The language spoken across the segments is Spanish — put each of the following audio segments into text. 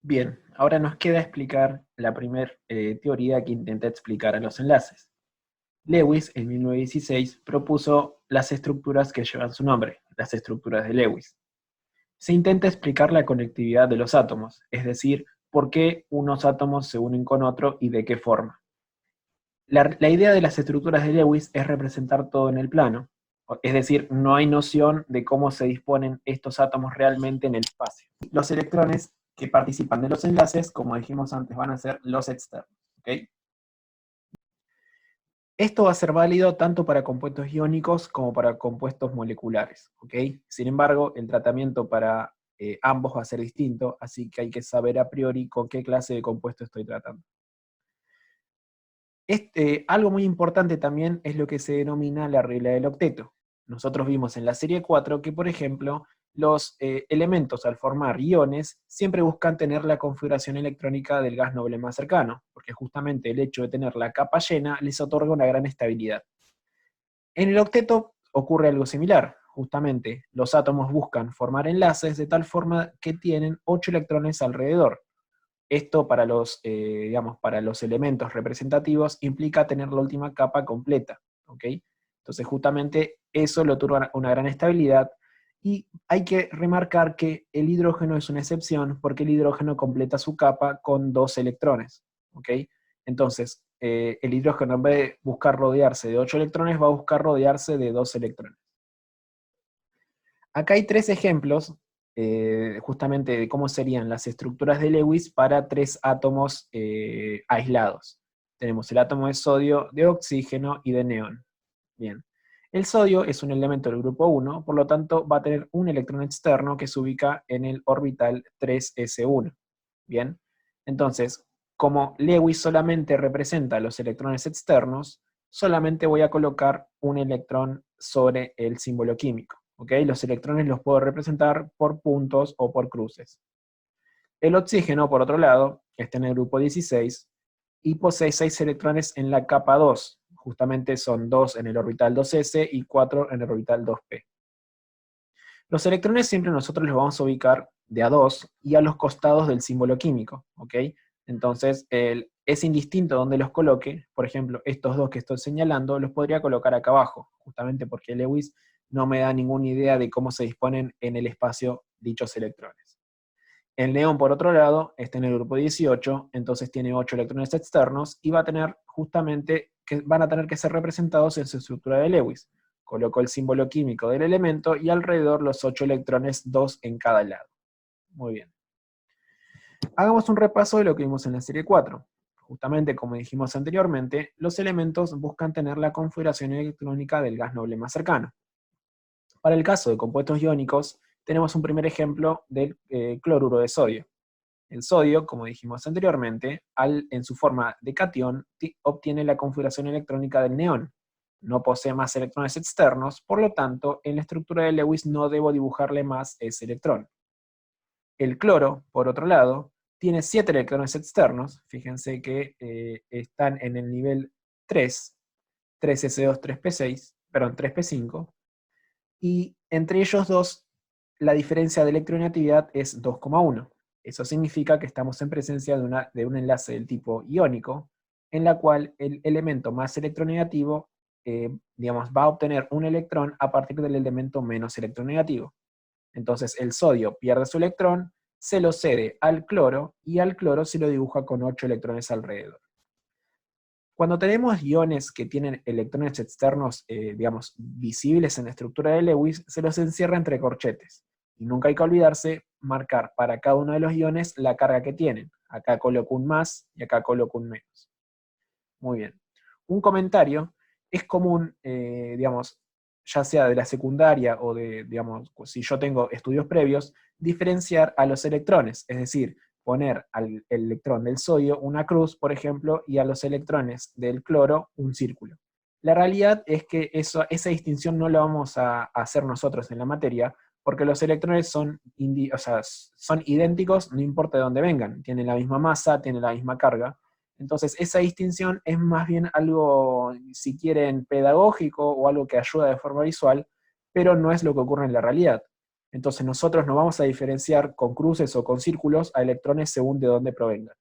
Bien, ahora nos queda explicar la primera teoría que intenta explicar a los enlaces. Lewis, en 1916, propuso las estructuras que llevan su nombre, las estructuras de Lewis. Se intenta explicar la conectividad de los átomos, es decir, por qué unos átomos se unen con otro y de qué forma. La idea de las estructuras de Lewis es representar todo en el plano, es decir, no hay noción de cómo se disponen estos átomos realmente en el espacio. Los electrones que participan de los enlaces, como dijimos antes, van a ser los externos. ¿Okay? Esto va a ser válido tanto para compuestos iónicos como para compuestos moleculares. ¿Okay? Sin embargo, el tratamiento para ambos va a ser distinto, así que hay que saber a priori con qué clase de compuesto estoy tratando. Algo muy importante también es lo que se denomina la regla del octeto. Nosotros vimos en la serie 4 que, por ejemplo, los elementos al formar iones siempre buscan tener la configuración electrónica del gas noble más cercano, porque justamente el hecho de tener la capa llena les otorga una gran estabilidad. En el octeto ocurre algo similar. Justamente los átomos buscan formar enlaces de tal forma que tienen 8 electrones alrededor. Esto para los elementos representativos implica tener la última capa completa, ¿ok? Entonces justamente eso le otorga una gran estabilidad y hay que remarcar que el hidrógeno es una excepción porque el hidrógeno completa su capa con 2 electrones, ¿ok? Entonces el hidrógeno en vez de buscar rodearse de 8 electrones va a buscar rodearse de 2 electrones. Acá hay 3 ejemplos justamente de cómo serían las estructuras de Lewis para 3 átomos aislados. Tenemos el átomo de sodio, de oxígeno y de neón. Bien. El sodio es un elemento del grupo 1, por lo tanto va a tener un electrón externo que se ubica en el orbital 3s1. Bien. Entonces, como Lewis solamente representa los electrones externos, solamente voy a colocar un electrón sobre el símbolo químico. ¿Okay? Los electrones los puedo representar por puntos o por cruces. El oxígeno, por otro lado, está en el grupo 16 y posee 6 electrones en la capa 2. Justamente son 2 en el orbital 2s y 4 en el orbital 2p. Los electrones siempre nosotros los vamos a ubicar de a 2 y a los costados del símbolo químico. ¿Ok? Entonces, es indistinto donde los coloque. Por ejemplo, estos dos que estoy señalando los podría colocar acá abajo, justamente porque Lewis no me da ninguna idea de cómo se disponen en el espacio dichos electrones. El neón, por otro lado, está en el grupo 18, entonces tiene 8 electrones externos y va a tener justamente que van a tener que ser representados en su estructura de Lewis. Coloco el símbolo químico del elemento y alrededor los 8 electrones, 2 en cada lado. Muy bien. Hagamos un repaso de lo que vimos en la serie 4. Justamente como dijimos anteriormente, los elementos buscan tener la configuración electrónica del gas noble más cercano. Para el caso de compuestos iónicos, tenemos un primer ejemplo del cloruro de sodio. El sodio, como dijimos anteriormente, en su forma de catión, obtiene la configuración electrónica del neón. No posee más electrones externos, por lo tanto, en la estructura de Lewis no debo dibujarle más ese electrón. El cloro, por otro lado, tiene 7 electrones externos. Fíjense que están en el nivel 3, 3s2, 3p6, perdón, 3p5, y entre ellos dos la diferencia de electronegatividad es 2,1. Eso significa que estamos en presencia de un enlace del tipo iónico, en la cual el elemento más electronegativo va a obtener un electrón a partir del elemento menos electronegativo. Entonces el sodio pierde su electrón, se lo cede al cloro, y al cloro se lo dibuja con 8 electrones alrededor. Cuando tenemos iones que tienen electrones externos, visibles en la estructura de Lewis, se los encierra entre corchetes. Y nunca hay que olvidarse marcar para cada uno de los iones la carga que tienen. Acá coloco un más y acá coloco un menos. Muy bien. Un comentario es común, ya sea de la secundaria o si yo tengo estudios previos, diferenciar a los electrones, es decir, poner al electrón del sodio una cruz, por ejemplo, y a los electrones del cloro un círculo. La realidad es que esa distinción no la vamos a hacer nosotros en la materia, porque los electrones son idénticos, no importa de dónde vengan, tienen la misma masa, tienen la misma carga. Entonces, esa distinción es más bien algo, si quieren, pedagógico o algo que ayuda de forma visual, pero no es lo que ocurre en la realidad. Entonces nosotros no vamos a diferenciar con cruces o con círculos a electrones según de dónde provengan.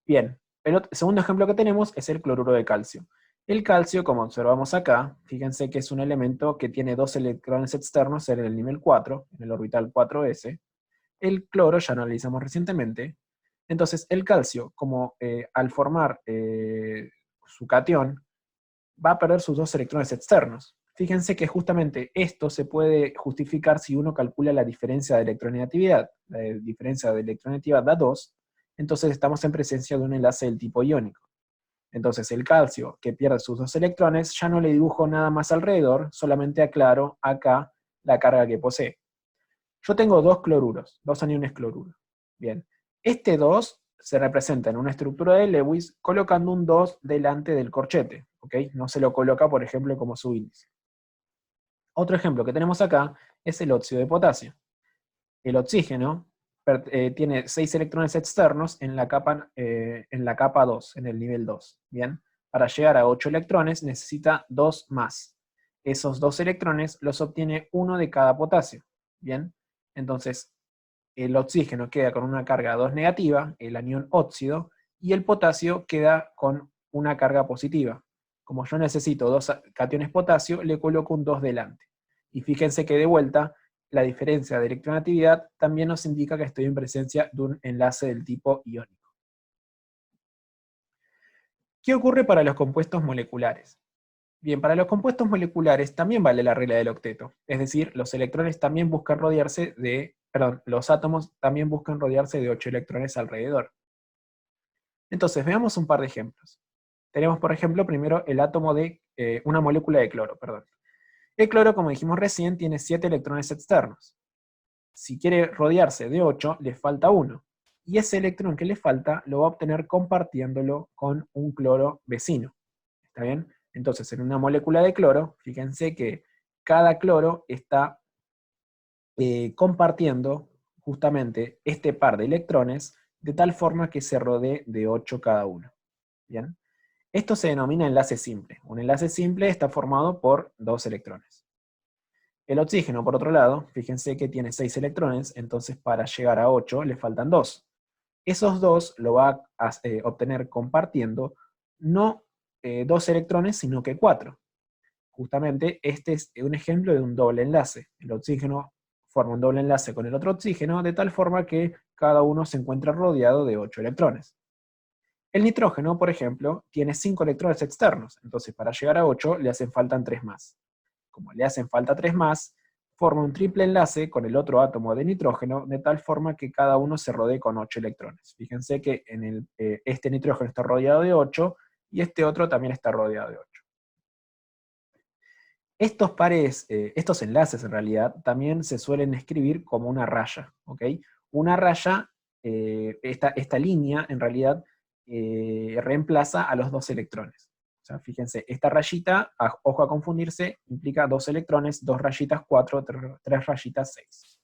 Bien, el segundo ejemplo que tenemos es el cloruro de calcio. El calcio, como observamos acá, fíjense que es un elemento que tiene dos electrones externos en el nivel 4, en el orbital 4s. El cloro ya lo analizamos recientemente. Entonces el calcio, como al formar su catión, va a perder sus dos electrones externos. Fíjense que justamente esto se puede justificar si uno calcula la diferencia de electronegatividad. La diferencia de electronegatividad da 2, entonces estamos en presencia de un enlace del tipo iónico. Entonces el calcio, que pierde sus dos electrones, ya no le dibujo nada más alrededor, solamente aclaro acá la carga que posee. Yo tengo dos cloruros, dos aniones cloruro. Bien, este 2 se representa en una estructura de Lewis colocando un 2 delante del corchete, ¿ok? No se lo coloca, por ejemplo, como su índice. Otro ejemplo que tenemos acá es el óxido de potasio. El oxígeno tiene 6 electrones externos en la capa 2, en el nivel 2. Bien, para llegar a 8 electrones necesita 2 más. Esos 2 electrones los obtiene uno de cada potasio. Bien, entonces el oxígeno queda con una carga 2 negativa, el anión óxido, y el potasio queda con una carga positiva. Como yo necesito dos cationes potasio, le coloco un 2 delante. Y fíjense que de vuelta, la diferencia de electronegatividad también nos indica que estoy en presencia de un enlace del tipo iónico. ¿Qué ocurre para los compuestos moleculares? Bien, para los compuestos moleculares también vale la regla del octeto, es decir, los electrones también buscan rodearse de, perdón, los átomos también buscan rodearse de 8 electrones alrededor. Entonces, veamos un par de ejemplos. Tenemos, por ejemplo, primero el átomo de una molécula de cloro, perdón. El cloro, como dijimos recién, tiene 7 electrones externos. Si quiere rodearse de 8, le falta 1. Y ese electrón que le falta lo va a obtener compartiéndolo con un cloro vecino. ¿Está bien? Entonces, en una molécula de cloro, fíjense que cada cloro está compartiendo justamente este par de electrones de tal forma que se rodee de 8 cada uno. ¿Bien? Esto se denomina enlace simple. Un enlace simple está formado por 2 electrones. El oxígeno, por otro lado, fíjense que tiene 6 electrones, entonces para llegar a 8 le faltan 2. Esos 2 lo va a obtener compartiendo no 2 electrones, sino que 4. Justamente este es un ejemplo de un doble enlace. El oxígeno forma un doble enlace con el otro oxígeno de tal forma que cada uno se encuentra rodeado de 8 electrones. El nitrógeno, por ejemplo, tiene 5 electrones externos, entonces para llegar a 8 le hacen falta 3 más. Como le hacen falta 3 más, forma un triple enlace con el otro átomo de nitrógeno de tal forma que cada uno se rodee con 8 electrones. Fíjense que este nitrógeno está rodeado de 8 y este otro también está rodeado de 8. Estos pares, estos enlaces en realidad, también se suelen escribir como una raya, ¿ok? Una raya, esta línea en realidad reemplaza a los 2 electrones. O sea, fíjense, esta rayita, ojo a confundirse, implica 2 electrones, 2 rayitas 4, 3 rayitas 6.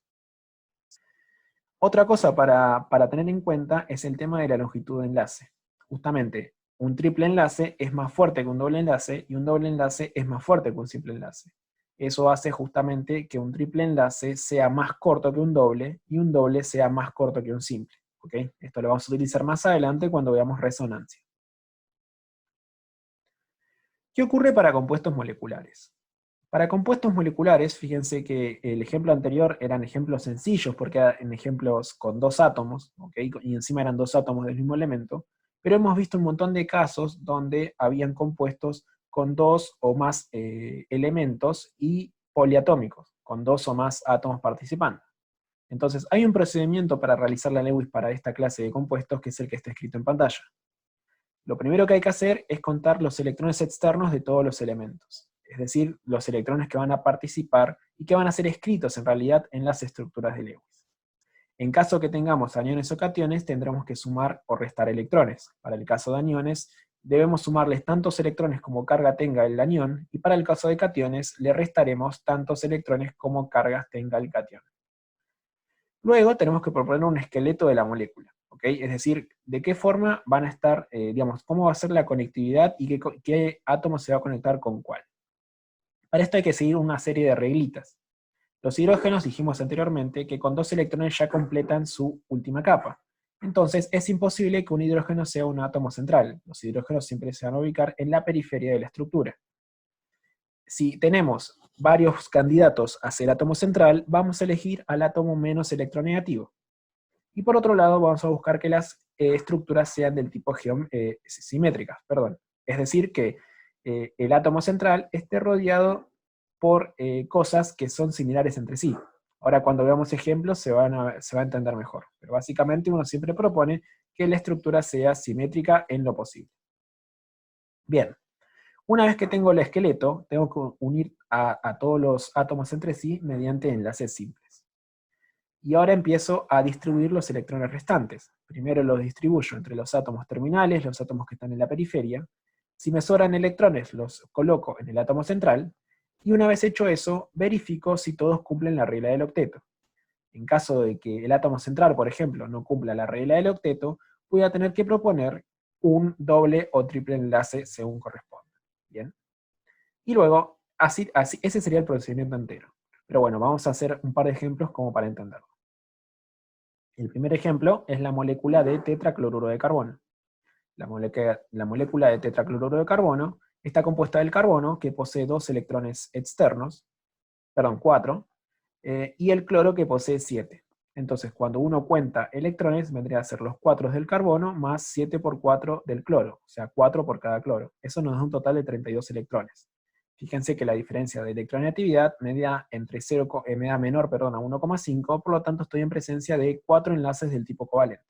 Otra cosa para tener en cuenta es el tema de la longitud de enlace. Justamente, un triple enlace es más fuerte que un doble enlace y un doble enlace es más fuerte que un simple enlace. Eso hace justamente que un triple enlace sea más corto que un doble y un doble sea más corto que un simple. ¿Okay? Esto lo vamos a utilizar más adelante cuando veamos resonancia. ¿Qué ocurre para compuestos moleculares? Para compuestos moleculares, fíjense que el ejemplo anterior eran ejemplos sencillos porque eran ejemplos con 2 átomos, ¿okay? Y encima eran 2 átomos del mismo elemento, pero hemos visto un montón de casos donde habían compuestos con 2 o más elementos y poliatómicos, con 2 o más átomos participando. Entonces, hay un procedimiento para realizar la Lewis para esta clase de compuestos que es el que está escrito en pantalla. Lo primero que hay que hacer es contar los electrones externos de todos los elementos, es decir, los electrones que van a participar y que van a ser escritos en realidad en las estructuras de Lewis. En caso que tengamos aniones o cationes, tendremos que sumar o restar electrones. Para el caso de aniones, debemos sumarles tantos electrones como carga tenga el anión, y para el caso de cationes, le restaremos tantos electrones como cargas tenga el catión. Luego tenemos que proponer un esqueleto de la molécula. ¿Okay? Es decir, de qué forma van a estar, digamos, cómo va a ser la conectividad y qué átomo se va a conectar con cuál. Para esto hay que seguir una serie de reglitas. Los hidrógenos dijimos anteriormente que con 2 electrones ya completan su última capa. Entonces es imposible que un hidrógeno sea un átomo central. Los hidrógenos siempre se van a ubicar en la periferia de la estructura. Si tenemos varios candidatos hacia el átomo central, vamos a elegir al átomo menos electronegativo. Y por otro lado, vamos a buscar que las estructuras sean del tipo simétricas, perdón. Es decir, que el átomo central esté rodeado por cosas que son similares entre sí. Ahora, cuando veamos ejemplos, se va a entender mejor. Pero básicamente uno siempre propone que la estructura sea simétrica en lo posible. Bien, una vez que tengo el esqueleto, tengo que unir a todos los átomos entre sí mediante enlaces simples. Y ahora empiezo a distribuir los electrones restantes. Primero los distribuyo entre los átomos terminales, los átomos que están en la periferia. Si me sobran electrones, los coloco en el átomo central. Y una vez hecho eso, verifico si todos cumplen la regla del octeto. En caso de que el átomo central, por ejemplo, no cumpla la regla del octeto, voy a tener que proponer un doble o triple enlace según corresponda. ¿Bien? Y luego, ese sería el procedimiento entero. Pero bueno, vamos a hacer un par de ejemplos como para entenderlo. El primer ejemplo es la molécula de tetracloruro de carbono. La molécula de tetracloruro de carbono está compuesta del carbono, que posee 2 electrones externos, perdón, 4, y el cloro, que posee 7. Entonces, cuando uno cuenta electrones, vendría a ser los 4 del carbono más 7 por 4 del cloro, o sea, 4 por cada cloro. Eso nos da un total de 32 electrones. Fíjense que la diferencia de electronegatividad me da menor a 1,5, por lo tanto estoy en presencia de 4 enlaces del tipo covalente.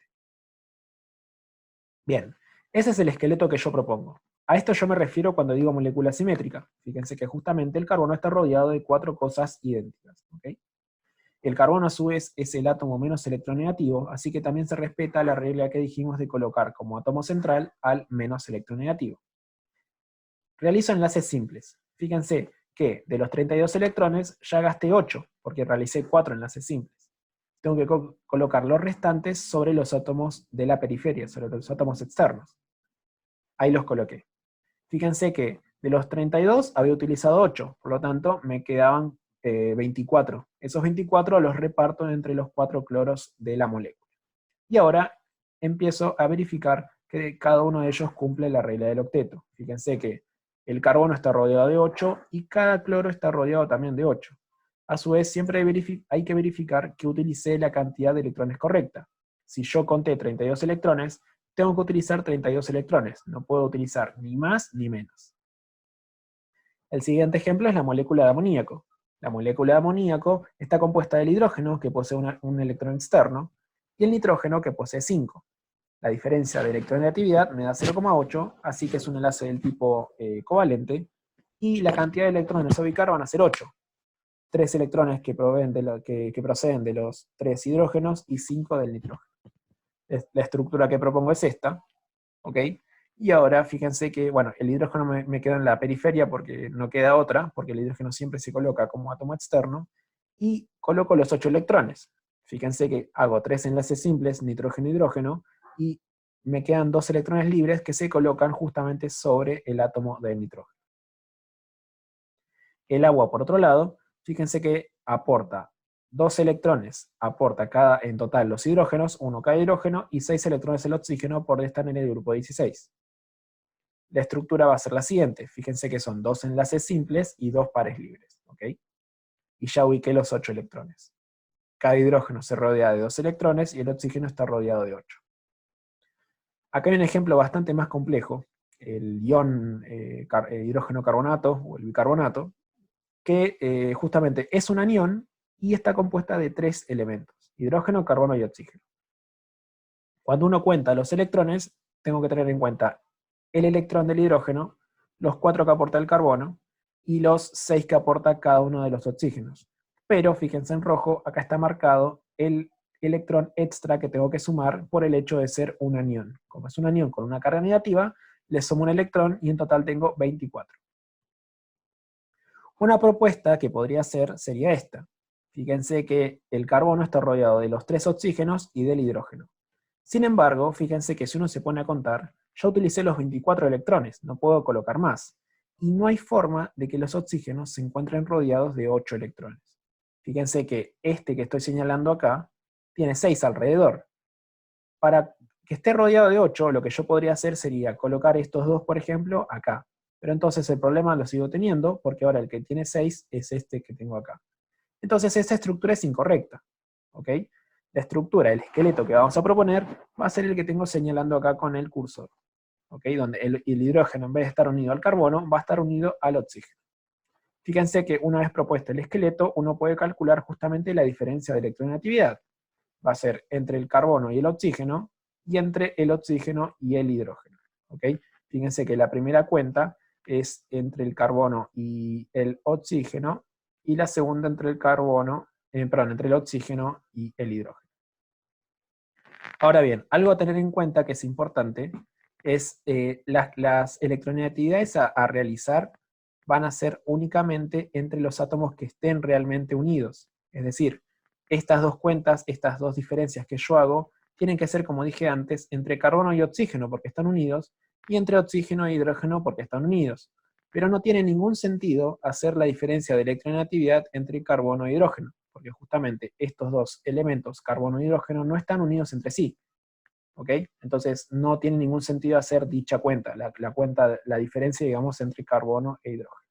Bien, ese es el esqueleto que yo propongo. A esto yo me refiero cuando digo molécula simétrica. Fíjense que justamente el carbono está rodeado de 4 cosas idénticas. ¿Okay? El carbono a su vez es el átomo menos electronegativo, así que también se respeta la regla que dijimos de colocar como átomo central al menos electronegativo. Realizo enlaces simples. Fíjense que de los 32 electrones ya gasté 8, porque realicé 4 enlaces simples. Tengo que colocar los restantes sobre los átomos de la periferia, sobre los átomos externos. Ahí los coloqué. Fíjense que de los 32 había utilizado 8, por lo tanto me quedaban 24. Esos 24 los reparto entre los 4 cloros de la molécula. Y ahora empiezo a verificar que cada uno de ellos cumple la regla del octeto. Fíjense que el carbono está rodeado de 8 y cada cloro está rodeado también de 8. A su vez, siempre hay que verificar que utilicé la cantidad de electrones correcta. Si yo conté 32 electrones, tengo que utilizar 32 electrones. No puedo utilizar ni más ni menos. El siguiente ejemplo es la molécula de amoníaco. La molécula de amoníaco está compuesta del hidrógeno, que posee un electrón externo, y el nitrógeno, que posee 5. La diferencia de electronegatividad me da 0,8, así que es un enlace del tipo covalente, y la cantidad de electrones a ubicar van a ser 8. 3 electrones que proceden de los 3 hidrógenos y 5 del nitrógeno. La estructura que propongo es esta, ¿ok? Y ahora fíjense que, bueno, el hidrógeno me queda en la periferia porque no queda otra, porque el hidrógeno siempre se coloca como átomo externo, y coloco los 8 electrones. Fíjense que hago 3 enlaces simples, nitrógeno-hidrógeno, y me quedan 2 electrones libres que se colocan justamente sobre el átomo de nitrógeno. El agua, por otro lado, fíjense que aporta 2 electrones, aporta en total los hidrógenos, 1 cada hidrógeno, y 6 electrones el oxígeno por estar en el grupo 16. La estructura va a ser la siguiente. Fíjense que son 2 enlaces simples y 2 pares libres. ¿Ok? Y ya ubiqué los 8 electrones. Cada hidrógeno se rodea de 2 electrones y el oxígeno está rodeado de 8. Acá hay un ejemplo bastante más complejo, el ion hidrógeno carbonato o el bicarbonato, que justamente es un anión y está compuesta de 3 elementos: hidrógeno, carbono y oxígeno. Cuando uno cuenta los electrones, tengo que tener en cuenta el electrón del hidrógeno, los 4 que aporta el carbono, y los 6 que aporta cada uno de los oxígenos. Pero fíjense en rojo, acá está marcado el electrón extra que tengo que sumar por el hecho de ser un anión. Como es un anión con una carga negativa, le sumo un electrón y en total tengo 24. Una propuesta que podría hacer sería esta. Fíjense que el carbono está rodeado de los 3 oxígenos y del hidrógeno. Sin embargo, fíjense que si uno se pone a contar, ya utilicé los 24 electrones, no puedo colocar más. Y no hay forma de que los oxígenos se encuentren rodeados de 8 electrones. Fíjense que este que estoy señalando acá tiene 6 alrededor. Para que esté rodeado de 8, lo que yo podría hacer sería colocar estos dos, por ejemplo, acá. Pero entonces el problema lo sigo teniendo, porque ahora el que tiene 6 es este que tengo acá. Entonces esta estructura es incorrecta, ¿ok? La estructura, el esqueleto que vamos a proponer, va a ser el que tengo señalando acá con el cursor, ¿ok? Donde el hidrógeno, en vez de estar unido al carbono, va a estar unido al oxígeno. Fíjense que una vez propuesto el esqueleto, uno puede calcular justamente la diferencia de electronegatividad. Va a ser entre el carbono y el oxígeno, y entre el oxígeno y el hidrógeno, ¿ok? Fíjense que la primera cuenta es entre el carbono y el oxígeno, y la segunda entre el carbono, entre el oxígeno y el hidrógeno. Ahora bien, algo a tener en cuenta que es importante es las electronegatividades a realizar van a ser únicamente entre los átomos que estén realmente unidos. Es decir, estas dos cuentas, estas dos diferencias que yo hago, tienen que ser, como dije antes, entre carbono y oxígeno porque están unidos, y entre oxígeno e hidrógeno porque están unidos. Pero no tiene ningún sentido hacer la diferencia de electronegatividad entre carbono e hidrógeno, porque justamente estos dos elementos, carbono e hidrógeno, no están unidos entre sí. ¿Ok? Entonces no tiene ningún sentido hacer dicha cuenta, la diferencia, digamos, entre carbono e hidrógeno.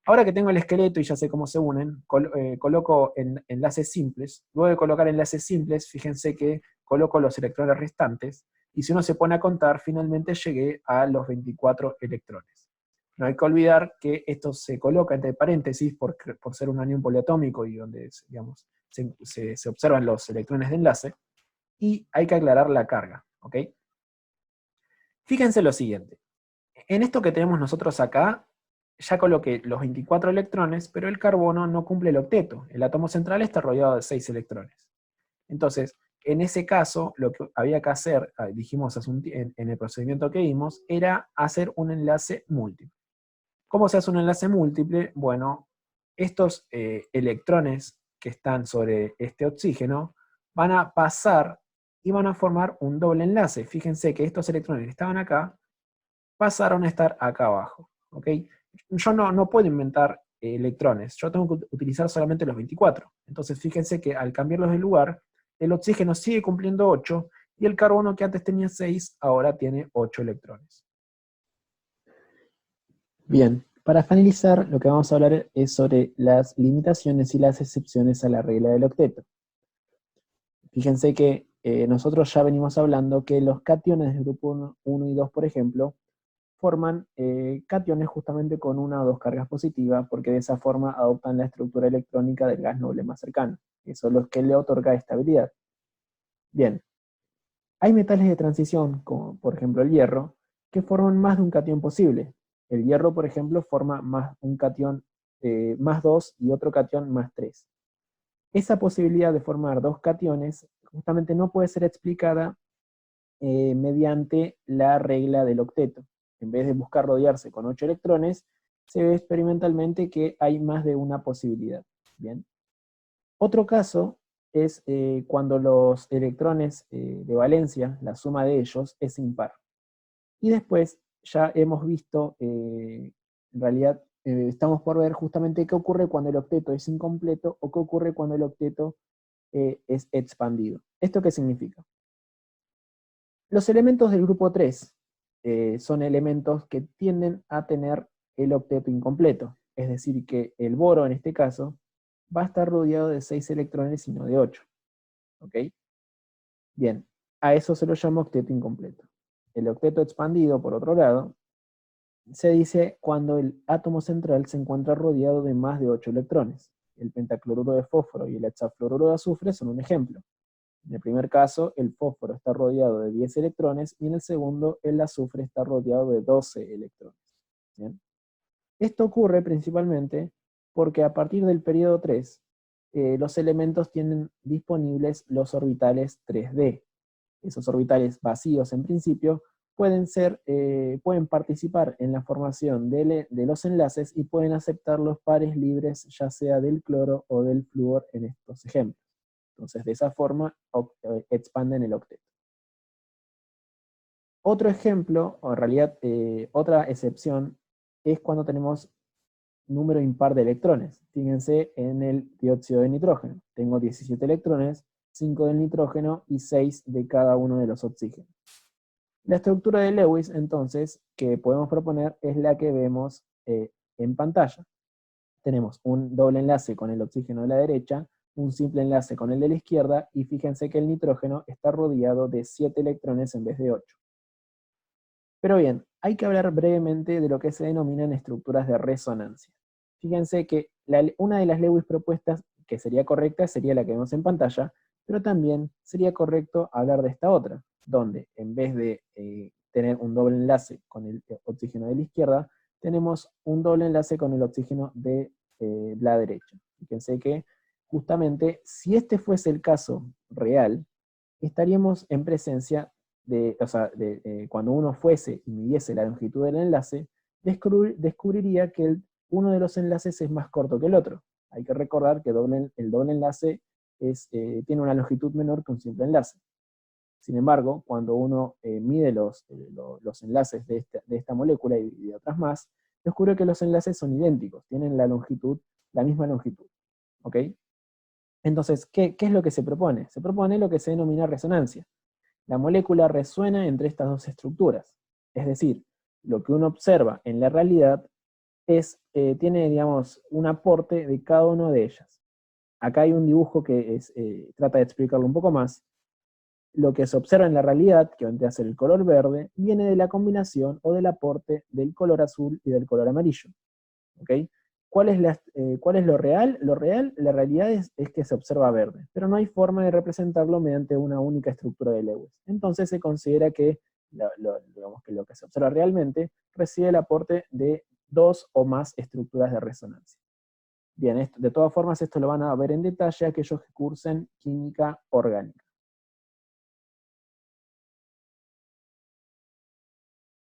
Ahora que tengo el esqueleto y ya sé cómo se unen, coloco enlaces simples. Luego de colocar enlaces simples, fíjense que coloco los electrones restantes, y si uno se pone a contar, finalmente llegué a los 24 electrones. No hay que olvidar que esto se coloca entre paréntesis por ser un anión poliatómico y donde, digamos, se observan los electrones de enlace, y hay que aclarar la carga, ¿ok? Fíjense lo siguiente. En esto que tenemos nosotros acá, ya coloqué los 24 electrones, pero el carbono no cumple el octeto. El átomo central está rodeado de 6 electrones. Entonces, en ese caso, lo que había que hacer, dijimos en el procedimiento que vimos, era hacer un enlace múltiple. ¿Cómo se hace un enlace múltiple? Bueno, estos electrones que están sobre este oxígeno van a pasar y van a formar un doble enlace. Fíjense que estos electrones que estaban acá pasaron a estar acá abajo. ¿Ok? Yo no puedo inventar electrones, yo tengo que utilizar solamente los 24. Entonces fíjense que al cambiarlos de lugar, el oxígeno sigue cumpliendo 8 y el carbono que antes tenía 6 ahora tiene 8 electrones. Bien, para finalizar lo que vamos a hablar es sobre las limitaciones y las excepciones a la regla del octeto. Fíjense que nosotros ya venimos hablando que los cationes del grupo 1 y 2, por ejemplo, forman cationes justamente con una o dos cargas positivas, porque de esa forma adoptan la estructura electrónica del gas noble más cercano. Eso es lo que le otorga estabilidad. Bien, hay metales de transición, como por ejemplo el hierro, que forman más de un catión posible. El hierro, por ejemplo, forma más un catión más 2 y otro catión más 3. Esa posibilidad de formar dos cationes justamente no puede ser explicada mediante la regla del octeto. En vez de buscar rodearse con 8 electrones, se ve experimentalmente que hay más de una posibilidad. Bien. Otro caso es cuando los electrones de valencia, la suma de ellos, es impar. Y después ya hemos visto, en realidad estamos por ver justamente qué ocurre cuando el octeto es incompleto o qué ocurre cuando el octeto es expandido. ¿Esto qué significa? Los elementos del grupo 3 son elementos que tienden a tener el octeto incompleto, es decir, que el boro en este caso va a estar rodeado de 6 electrones y no de 8. ¿Ok? Bien, a eso se lo llama octeto incompleto. El octeto expandido, por otro lado, se dice cuando el átomo central se encuentra rodeado de más de 8 electrones. El pentacloruro de fósforo y el hexafluoruro de azufre son un ejemplo. En el primer caso, el fósforo está rodeado de 10 electrones y en el segundo, el azufre está rodeado de 12 electrones. ¿Bien? Esto ocurre principalmente porque a partir del periodo 3, los elementos tienen disponibles los orbitales 3D. Esos orbitales vacíos en principio pueden participar en la formación de los enlaces y pueden aceptar los pares libres, ya sea del cloro o del flúor en estos ejemplos. Entonces, de esa forma, expanden el octeto. Otro ejemplo, o en realidad otra excepción, es cuando tenemos número impar de electrones. Fíjense en el dióxido de nitrógeno. Tengo 17 electrones, 5 del nitrógeno y 6 de cada uno de los oxígenos. La estructura de Lewis, entonces, que podemos proponer es la que vemos en pantalla. Tenemos un doble enlace con el oxígeno de la derecha, un simple enlace con el de la izquierda, y fíjense que el nitrógeno está rodeado de 7 electrones en vez de 8. Pero bien, hay que hablar brevemente de lo que se denominan estructuras de resonancia. Fíjense que una de las Lewis propuestas que sería correcta sería la que vemos en pantalla, pero también sería correcto hablar de esta otra, donde en vez de tener un doble enlace con el oxígeno de la izquierda, tenemos un doble enlace con el oxígeno de la derecha. Fíjense que justamente si este fuese el caso real, estaríamos en presencia cuando uno fuese y midiese la longitud del enlace, descubriría que uno de los enlaces es más corto que el otro. Hay que recordar que el doble enlace tiene una longitud menor que un simple enlace. Sin embargo, cuando uno mide los enlaces de esta molécula y de otras más, descubre que los enlaces son idénticos, tienen la misma longitud. ¿Ok? Entonces, ¿qué es lo que se propone? Se propone lo que se denomina resonancia. La molécula resuena entre estas dos estructuras. Es decir, lo que uno observa en la realidad tiene, digamos, un aporte de cada una de ellas. Acá hay un dibujo que trata de explicarlo un poco más. Lo que se observa en la realidad, que vendría a ser el color verde, viene de la combinación o del aporte del color azul y del color amarillo. ¿Ok? ¿Cuál es lo real? La realidad es que se observa verde, pero no hay forma de representarlo mediante una única estructura de Lewis. Entonces se considera que digamos que lo que se observa realmente recibe el aporte de 2 o más estructuras de resonancia. Bien, de todas formas esto lo van a ver en detalle aquellos que cursen química orgánica.